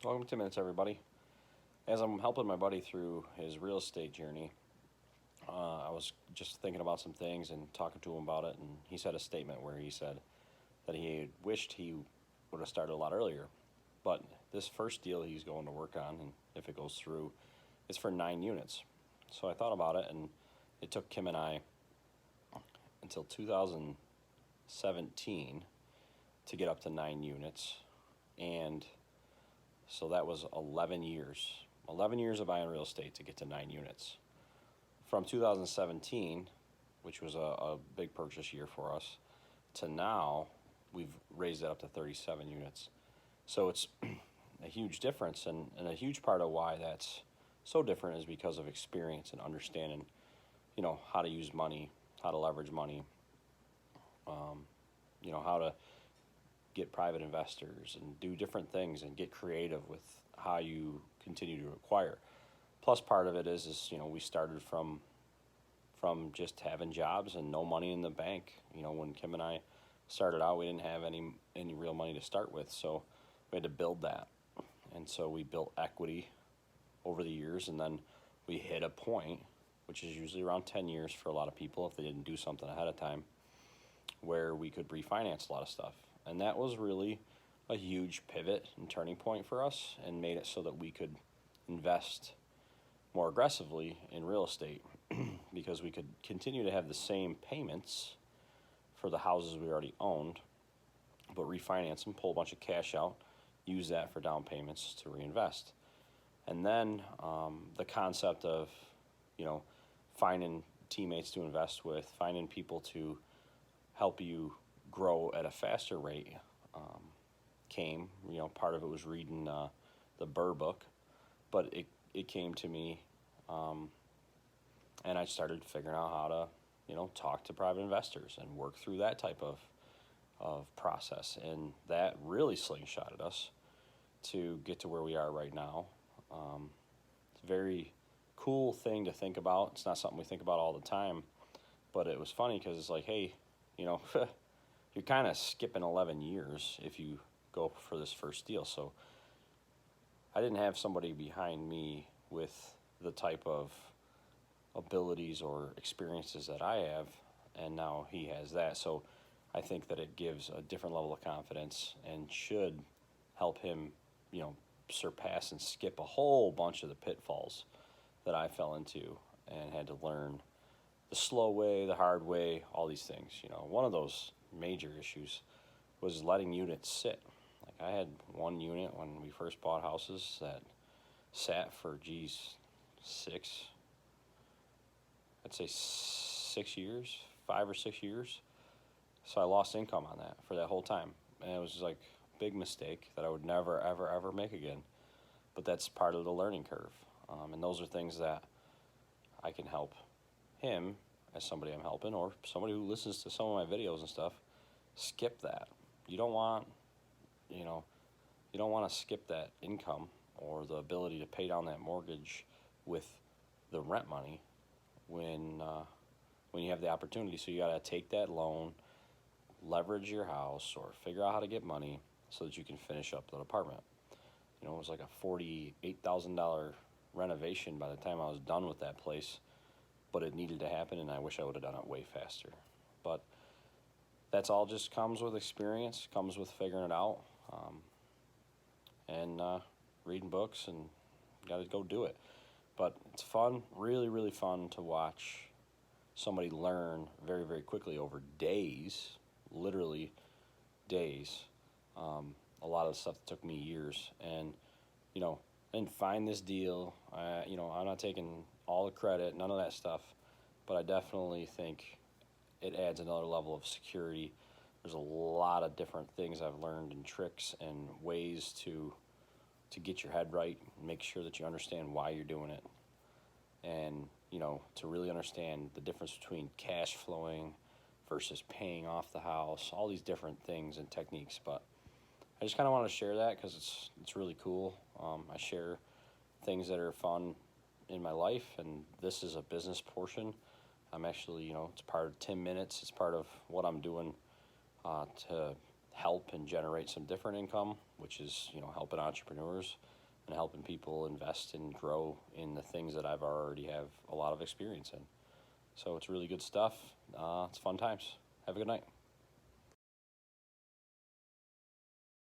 Welcome to 10 Minutes, everybody. As I'm helping my buddy through his real estate journey, I was just thinking about some things and talking to him about it, and he said a statement where he said that he wished he would have started a lot earlier. But this first deal he's going to work on, and if it goes through, it's for 9 units. So I thought about it, and it took Kim and I until 2017 to get up to 9 units, and so that was 11 years. 11 years of buying real estate to get to 9 units. From 2017, which was a big purchase year for us, to now, we've raised it up to 37 units. So it's a huge difference, and a huge part of why that's so different is because of experience and understanding, how to use money, how to leverage money, how to get private investors and do different things and get creative with how you continue to acquire. Plus, part of it is we started from just having jobs and no money in the bank. When Kim and I started out, we didn't have any real money to start with, so we had to build that. And so we built equity over the years, and then we hit a point, which is usually around 10 years for a lot of people if they didn't do something ahead of time, where we could refinance a lot of stuff. And that was really a huge pivot and turning point for us, and made it so that we could invest more aggressively in real estate because we could continue to have the same payments for the houses we already owned, but refinance them, pull a bunch of cash out, use that for down payments to reinvest. And then the concept of, finding teammates to invest with, finding people to help you grow at a faster rate came. Part of it was reading the Burr book, but it came to me, and I started figuring out how to, talk to private investors and work through that type of process, and that really slingshotted us to get to where we are right now. It's a very cool thing to think about. It's not something we think about all the time, but it was funny because it's like, hey, you're kind of skipping 11 years if you go for this first deal. So I didn't have somebody behind me with the type of abilities or experiences that I have, and now he has that. So I think that it gives a different level of confidence and should help him, surpass and skip a whole bunch of the pitfalls that I fell into and had to learn the slow way, the hard way, all these things. One of those major issues was letting units sit. Like, I had one unit when we first bought houses that sat for, I'd say 6 years, 5 or 6 years. So I lost income on that for that whole time. And it was like a big mistake that I would never, ever, ever make again. But that's part of the learning curve. And those are things that I can help him as somebody I'm helping, or somebody who listens to some of my videos and stuff, skip that. You don't want to skip that income or the ability to pay down that mortgage with the rent money when you have the opportunity. So you got to take that loan, leverage your house, or figure out how to get money so that you can finish up the apartment. It was like a $48,000 renovation by the time I was done with that place, but it needed to happen, and I wish I would have done it way faster. But that's all just comes with experience, comes with figuring it out, and reading books, and got to go do it. But it's fun, really, really fun to watch somebody learn very, very quickly over days, literally days. A lot of the stuff that took me years, and and find this deal. I'm not taking all the credit, none of that stuff, but I definitely think it adds another level of security. There's a lot of different things I've learned, and tricks and ways to get your head right, make sure that you understand why you're doing it, and to really understand the difference between cash flowing versus paying off the house, all these different things and techniques. But I just kind of want to share that because it's really cool. I share things that are fun in my life, and this is a business portion. I'm actually, it's part of 10 minutes. It's part of what I'm doing to help and generate some different income, which is, helping entrepreneurs and helping people invest and grow in the things that I've already have a lot of experience in. So it's really good stuff. It's fun times. Have a good night.